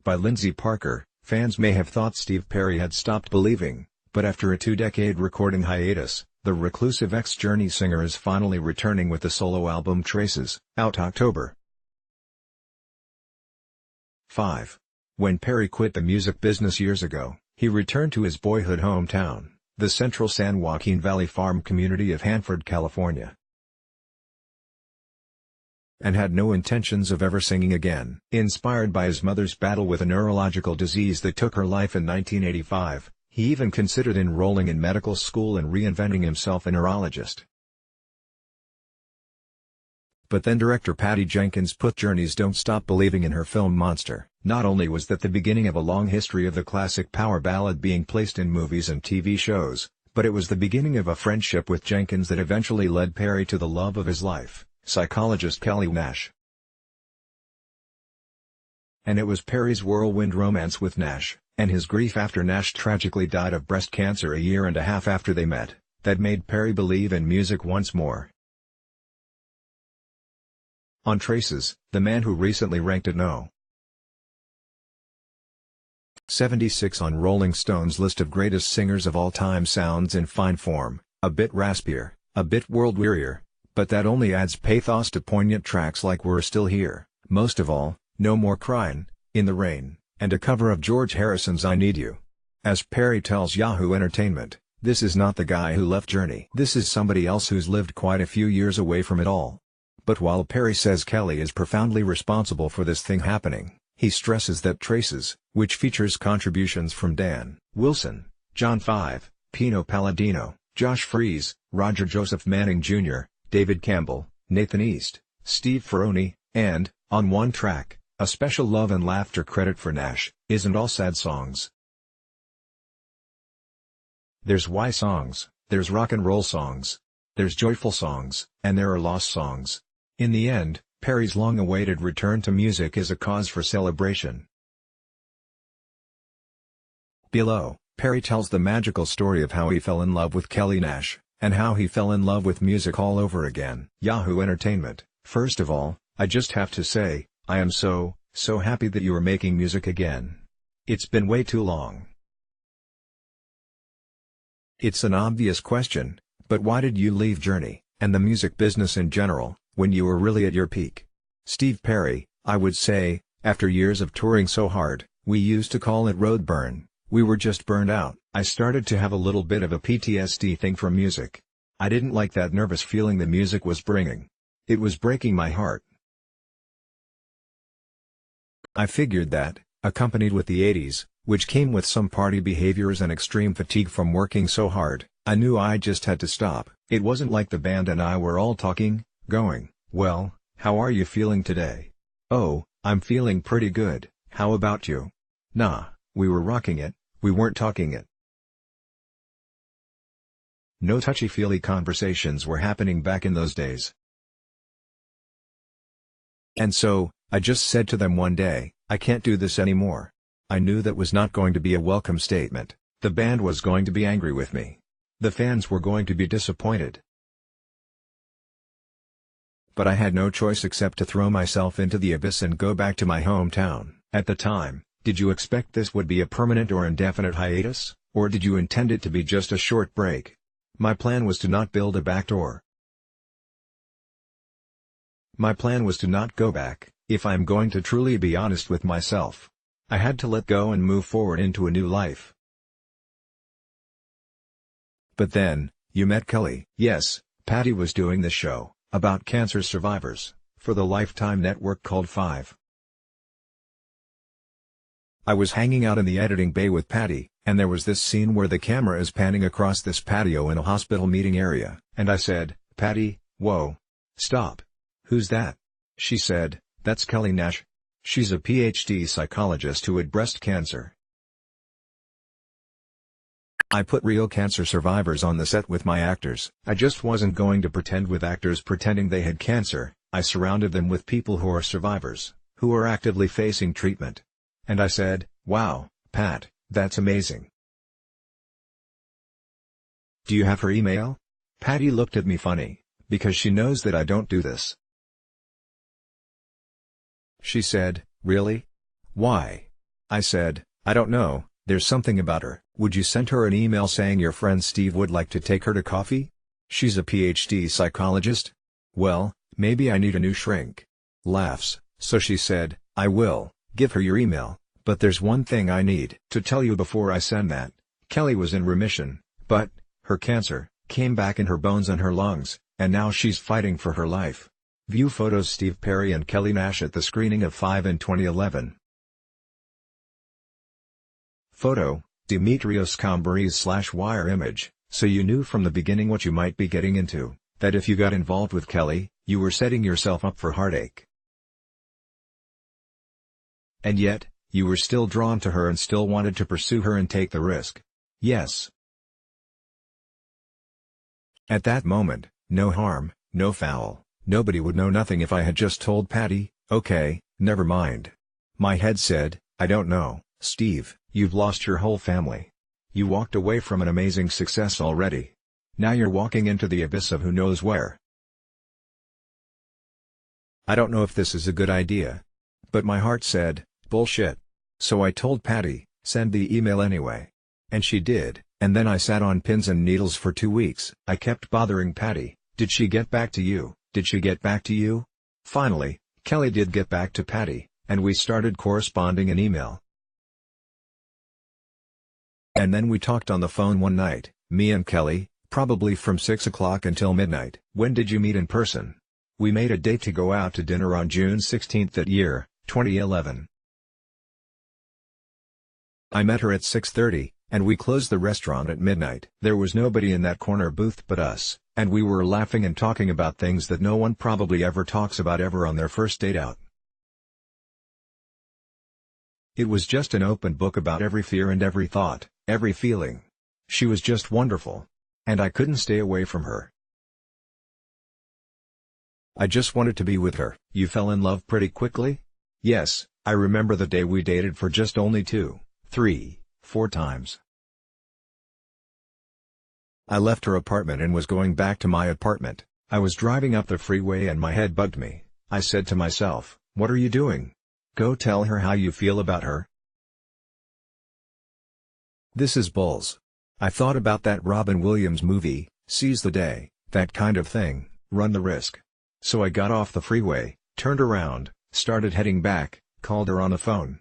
By Lyndsey Parker. Fans may have thought Steve Perry had stopped believing, but after a 2-decade recording hiatus, the reclusive ex-Journey singer is finally returning with the solo album Traces, out October 5. When Perry quit the music business years ago, he returned to his boyhood hometown, the central San Joaquin Valley farm community of Hanford, California, and had no intentions of ever singing again. Inspired by his mother's battle with a neurological disease that took her life in 1985, he even considered enrolling in medical school and reinventing himself a neurologist. But then director Patty Jenkins put Journey's Don't Stop Believing in her film Monster. Not only was that the beginning of a long history of the classic power ballad being placed in movies and TV shows, but it was the beginning of a friendship with Jenkins that eventually led Perry to the love of his life, psychologist Kelly Nash. And it was Perry's whirlwind romance with Nash, and his grief after Nash tragically died of breast cancer a year and a half after they met, that made Perry believe in music once more. On Traces, the man who recently ranked at No. 76 on Rolling Stone's list of greatest singers of all time sounds in fine form, a bit raspier, a bit world-wearier, but that only adds pathos to poignant tracks like We're Still Here, most of all, No More Cryin', In the Rain, and a cover of George Harrison's I Need You. As Perry tells Yahoo Entertainment, this is not the guy who left Journey. This is somebody else who's lived quite a few years away from it all. But while Perry says Kelly is profoundly responsible for this thing happening, he stresses that Traces, which features contributions from Dan Wilson, John Five, Pino Palladino, Josh Freese, Roger Joseph Manning Jr., David Campbell, Nathan East, Steve Ferroni, and, on one track, a special love and laughter credit for Nash, isn't all sad songs. There's why songs, there's rock and roll songs, there's joyful songs, and there are lost songs. In the end, Perry's long-awaited return to music is a cause for celebration. Below, Perry tells the magical story of how he fell in love with Kelly Nash, and how he fell in love with music all over again. Yahoo Entertainment. First of all, I just have to say, I am so happy that you are making music again. It's been way too long. It's an obvious question, but why did you leave Journey, and the music business in general, when you were really at your peak? Steve Perry. I would say, after years of touring so hard, we used to call it road burn, we were just burned out. I started to have a little bit of a PTSD thing from music. I didn't like that nervous feeling the music was bringing. It was breaking my heart. I figured that, accompanied with the 80s, which came with some party behaviors and extreme fatigue from working so hard, I knew I just had to stop. It wasn't like the band and I were all talking, going, well, how are you feeling today? Oh, I'm feeling pretty good, how about you? Nah, we were rocking it, we weren't talking it. No touchy-feely conversations were happening back in those days. And so, I just said to them one day, I can't do this anymore. I knew that was not going to be a welcome statement. The band was going to be angry with me. The fans were going to be disappointed. But I had no choice except to throw myself into the abyss and go back to my hometown. At the time, did you expect this would be a permanent or indefinite hiatus, or did you intend it to be just a short break? My plan was to not build a backdoor. My plan was to not go back, if I'm going to truly be honest with myself. I had to let go and move forward into a new life. But then, you met Kelly. Yes, Patty was doing this show, about cancer survivors, for the Lifetime network called 5. I was hanging out in the editing bay with Patty, and there was this scene where the camera is panning across this patio in a hospital meeting area, and I said, Patty, whoa. Stop. Who's that? She said, that's Kelly Nash. She's a PhD psychologist who had breast cancer. I put real cancer survivors on the set with my actors. I just wasn't going to pretend with actors pretending they had cancer. I surrounded them with people who are survivors, who are actively facing treatment. And I said, wow, Pat, that's amazing. Do you have her email? Patty looked at me funny, because she knows that I don't do this. She said, really? Why? I said, I don't know, there's something about her. Would you send her an email saying your friend Steve would like to take her to coffee? She's a PhD psychologist. Well, maybe I need a new shrink. Laughs, so she said, I will, give her your email, but there's one thing I need to tell you before I send that. Kelly was in remission, but her cancer came back in her bones and her lungs, and now she's fighting for her life. View photos Steve Perry and Kelly Nash at the screening of 5 in 2011. Photo, Dimitrios Kambaris /wire image, so you knew from the beginning what you might be getting into, that if you got involved with Kelly, you were setting yourself up for heartache. And yet, you were still drawn to her and still wanted to pursue her and take the risk. Yes. At that moment, no harm, no foul, nobody would know nothing if I had just told Patty, okay, never mind. My head said, I don't know, Steve, you've lost your whole family. You walked away from an amazing success already. Now you're walking into the abyss of who knows where. I don't know if this is a good idea. But my heart said, bullshit. So I told Patty, send the email anyway. And she did, and then I sat on pins and needles for 2 weeks. I kept bothering Patty, did she get back to you? Did she get back to you? Finally, Kelly did get back to Patty, and we started corresponding in email. And then we talked on the phone one night, me and Kelly, probably from 6 o'clock until midnight. When did you meet in person? We made a date to go out to dinner on June 16 that year, 2011. I met her at 6:30, and we closed the restaurant at midnight. There was nobody in that corner booth but us, and we were laughing and talking about things that no one probably ever talks about ever on their first date out. It was just an open book about every fear and every thought, every feeling. She was just wonderful. And I couldn't stay away from her. I just wanted to be with her. You fell in love pretty quickly? Yes, I remember the day we dated for just only 2, 3, 4 times. I left her apartment and was going back to my apartment. I was driving up the freeway and my head bugged me. I said to myself, what are you doing? Go tell her how you feel about her. This is bulls. I thought about that Robin Williams movie, Seize the Day, that kind of thing, run the risk. So I got off the freeway, turned around, started heading back, called her on the phone.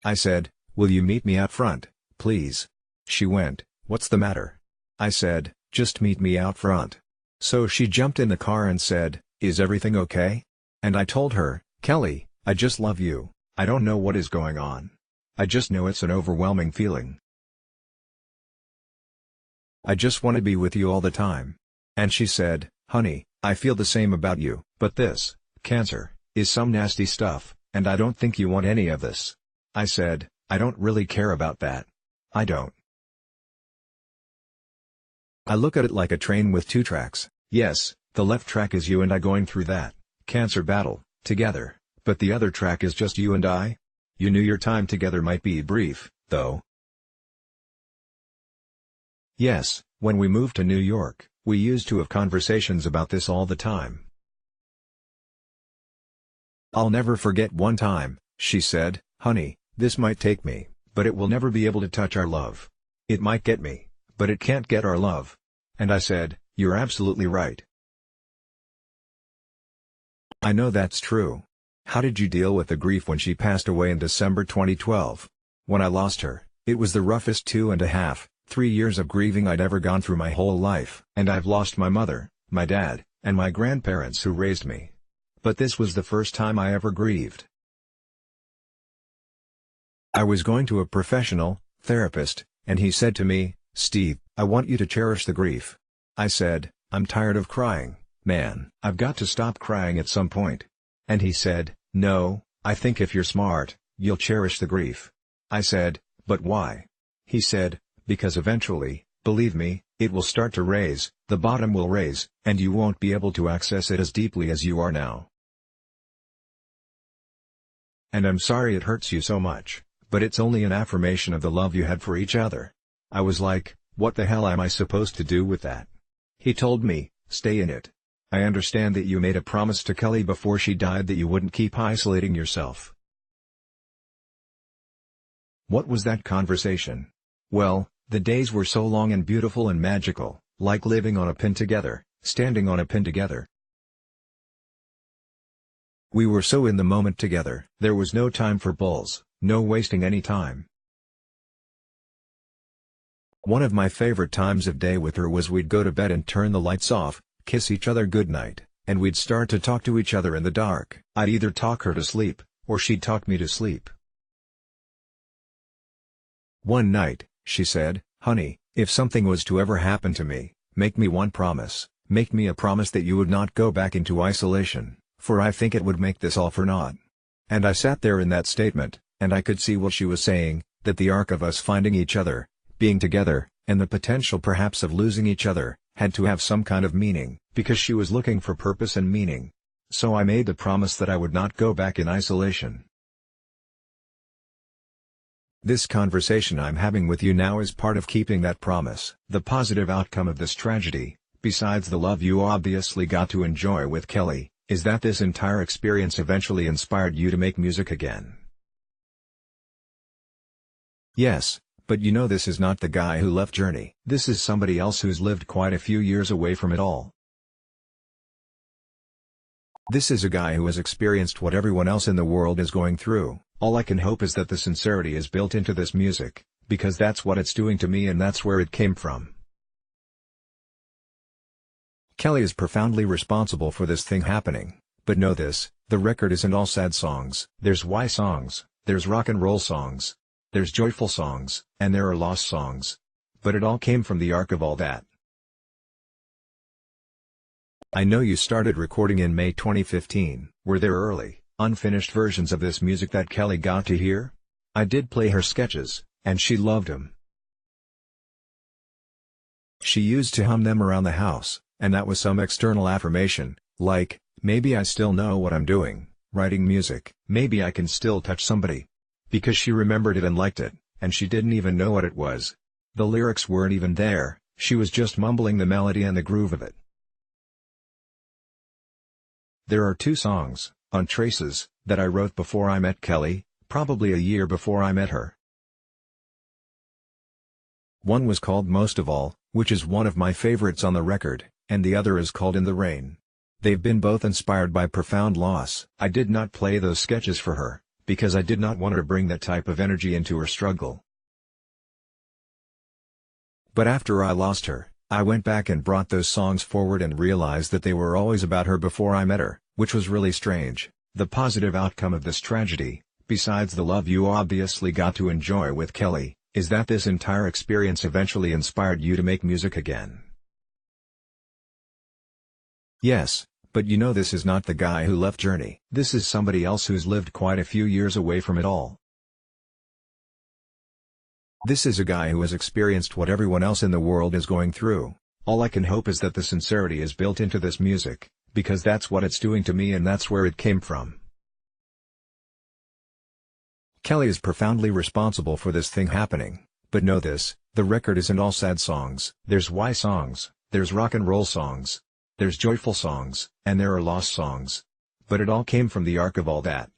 I said, will you meet me out front, please? She went, what's the matter? I said, just meet me out front. So she jumped in the car and said, is everything okay? And I told her, Kelly, I just love you. I don't know what is going on. I just know it's an overwhelming feeling. I just want to be with you all the time. And she said, honey, I feel the same about you, but this, cancer, is some nasty stuff, and I don't think you want any of this. I said, I don't really care about that. I don't. I look at it like a train with 2 tracks. Yes, the left track is you and I going through that cancer battle, together, but the other track is just you and I. You knew your time together might be brief, though. Yes, when we moved to New York, we used to have conversations about this all the time. I'll never forget one time, she said, honey, this might take me, but it will never be able to touch our love. It might get me, but it can't get our love. And I said, you're absolutely right. I know that's true. How did you deal with the grief when she passed away in December 2012? When I lost her, it was the roughest 2.5, 3 years of grieving I'd ever gone through my whole life. And I've lost my mother, my dad, and my grandparents who raised me. But this was the first time I ever grieved. I was going to a professional therapist, and he said to me, Steve, I want you to cherish the grief. I said, I'm tired of crying, man. I've got to stop crying at some point. And he said, no, I think if you're smart, you'll cherish the grief. I said, but why? He said, because eventually, believe me, it will start to raise, the bottom will raise, and you won't be able to access it as deeply as you are now. And I'm sorry it hurts you so much, but it's only an affirmation of the love you had for each other. I was like, what the hell am I supposed to do with that? He told me, stay in it. I understand that you made a promise to Kelly before she died that you wouldn't keep isolating yourself. What was that conversation? Well, the days were so long and beautiful and magical, like living on a pin together, standing on a pin together. We were so in the moment together. There was no time for bulls, no wasting any time. One of my favorite times of day with her was we'd go to bed and turn the lights off, kiss each other goodnight, and we'd start to talk to each other in the dark. I'd either talk her to sleep, or she'd talk me to sleep. One night, she said, "Honey, if something was to ever happen to me, make me one promise, make me a promise that you would not go back into isolation, for I think it would make this all for naught." And I sat there in that statement, and I could see what she was saying, that the arc of us finding each other, being together, and the potential perhaps of losing each other, had to have some kind of meaning, because she was looking for purpose and meaning. So I made the promise that I would not go back in isolation. This conversation I'm having with you now is part of keeping that promise. The positive outcome of this tragedy, besides the love you obviously got to enjoy with Kelly, is that this entire experience eventually inspired you to make music again. Yes, but you know this is not the guy who left Journey. This is somebody else who's lived quite a few years away from it all. This is a guy who has experienced what everyone else in the world is going through. All I can hope is that the sincerity is built into this music, because that's what it's doing to me and that's where it came from. Kelly is profoundly responsible for this thing happening, but know this, the record isn't all sad songs. There's why songs, there's rock and roll songs, there's joyful songs, and there are lost songs. But it all came from the arc of all that. I know you started recording in May 2015. Were there early, unfinished versions of this music that Kelly got to hear? I did play her sketches, and she loved them. She used to hum them around the house, and that was some external affirmation, like, maybe I still know what I'm doing, writing music. Maybe I can still touch somebody. Because she remembered it and liked it, and she didn't even know what it was. The lyrics weren't even there, she was just mumbling the melody and the groove of it. There are two songs, on Traces, that I wrote before I met Kelly, probably a year before I met her. One was called Most of All, which is one of my favorites on the record, and the other is called In the Rain. They've been both inspired by profound loss. I did not play those sketches for her, because I did not want her to bring that type of energy into her struggle. But after I lost her, I went back and brought those songs forward and realized that they were always about her before I met her, which was really strange. The positive outcome of this tragedy, besides the love you obviously got to enjoy with Kelly, is that this entire experience eventually inspired you to make music again. Yes, but you know this is not the guy who left Journey. This is somebody else who's lived quite a few years away from it all. This is a guy who has experienced what everyone else in the world is going through. All I can hope is that the sincerity is built into this music, because that's what it's doing to me and that's where it came from. Kelly is profoundly responsible for this thing happening, but know this, the record isn't all sad songs. There's why songs, there's rock and roll songs, there's joyful songs, and there are lost songs. But it all came from the arc of all that.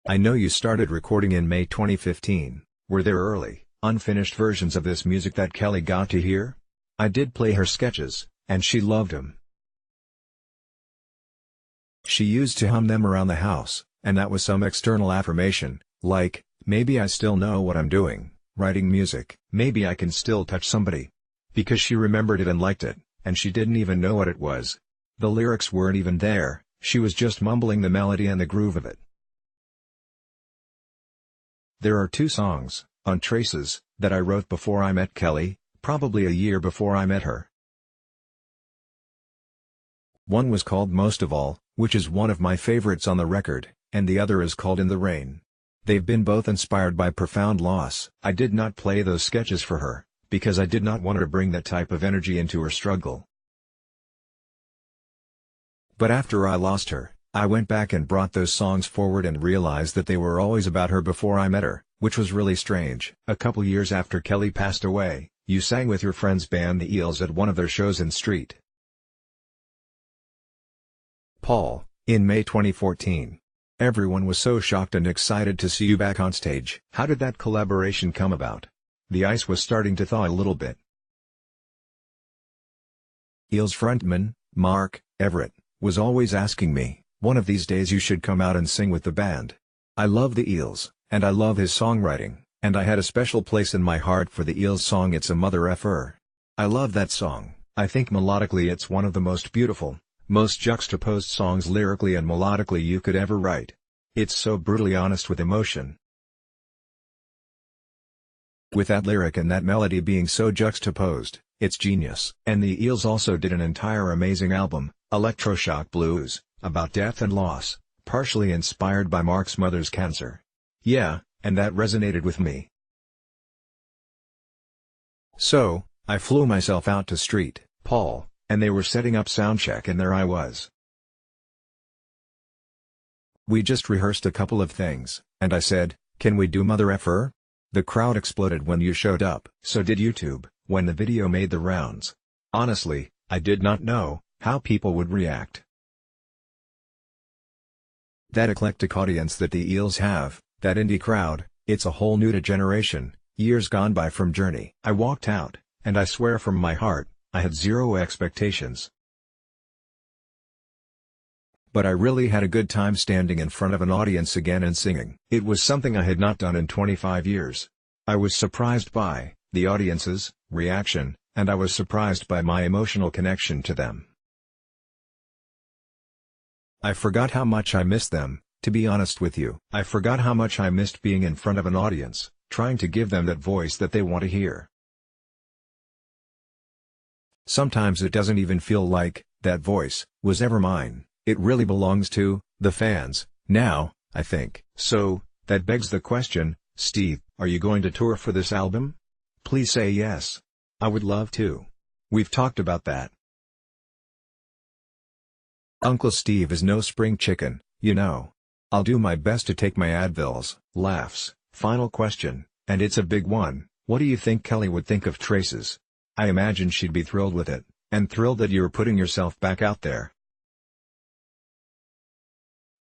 I know you started recording in May 2015. Were there early, unfinished versions of this music that Kelly got to hear? I did play her sketches, and she loved them. She used to hum them around the house, and that was some external affirmation, like, maybe I still know what I'm doing, writing music. Maybe I can still touch somebody. Because she remembered it and liked it, and she didn't even know what it was. The lyrics weren't even there, she was just mumbling the melody and the groove of it. There are two songs, on Traces, that I wrote before I met Kelly, probably a year before I met her. One was called Most of All, which is one of my favorites on the record, and the other is called In the Rain. They've been both inspired by profound loss. I did not play those sketches for her, because I did not want her to bring that type of energy into her struggle. But after I lost her, I went back and brought those songs forward and realized that they were always about her before I met her, which was really strange. A couple years after Kelly passed away, you sang with your friend's band The Eels at one of their shows in St. Paul, in May 2014. Everyone was so shocked and excited to see you back on stage. How did that collaboration come about? The ice was starting to thaw a little bit. Eels frontman, Mark Everett, was always asking me, "One of these days you should come out and sing with the band." I love the Eels, and I love his songwriting, and I had a special place in my heart for the Eels song "It's a Mother Effer." I love that song. I think melodically it's one of the most beautiful, most juxtaposed songs lyrically and melodically you could ever write. It's so brutally honest with emotion. With that lyric and that melody being so juxtaposed, it's genius. And the Eels also did an entire amazing album, Electroshock Blues, about death and loss, partially inspired by Mark's mother's cancer. Yeah, and that resonated with me. So, I flew myself out to St. Paul, and they were setting up soundcheck and there I was. We just rehearsed a couple of things, and I said, "Can we do Mother Effer?" The crowd exploded when you showed up. So did YouTube, when the video made the rounds. Honestly, I did not know how people would react. That eclectic audience that the Eels have, that indie crowd, it's a whole new generation, years gone by from Journey. I walked out, and I swear from my heart, I had zero expectations. But I really had a good time standing in front of an audience again and singing. It was something I had not done in 25 years. I was surprised by the audience's reaction, and I was surprised by my emotional connection to them. I forgot how much I missed them, to be honest with you. I forgot how much I missed being in front of an audience, trying to give them that voice that they want to hear. Sometimes it doesn't even feel like that voice was ever mine. It really belongs to the fans, now, I think. So, that begs the question, Steve, are you going to tour for this album? Please say yes. I would love to. We've talked about that. Uncle Steve is no spring chicken, you know. I'll do my best to take my Advils. Laughs. Final question, and it's a big one. What do you think Kelly would think of Traces? I imagine she'd be thrilled with it, and thrilled that you're putting yourself back out there.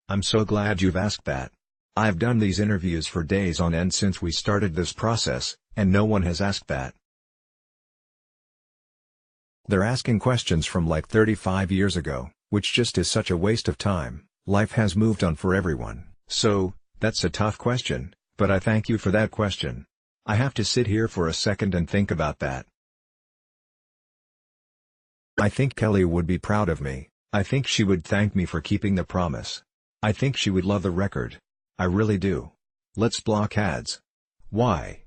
I'm so glad you've asked that. I've done these interviews for days on end since we started this process, and no one has asked that. They're asking questions from like 35 years ago, which just is such a waste of time. Life has moved on for everyone. So, that's a tough question, but I thank you for that question. I have to sit here for a second and think about that. I think Kelly would be proud of me. I think she would thank me for keeping the promise. I think she would love the record. I really do. Let's block ads. Why?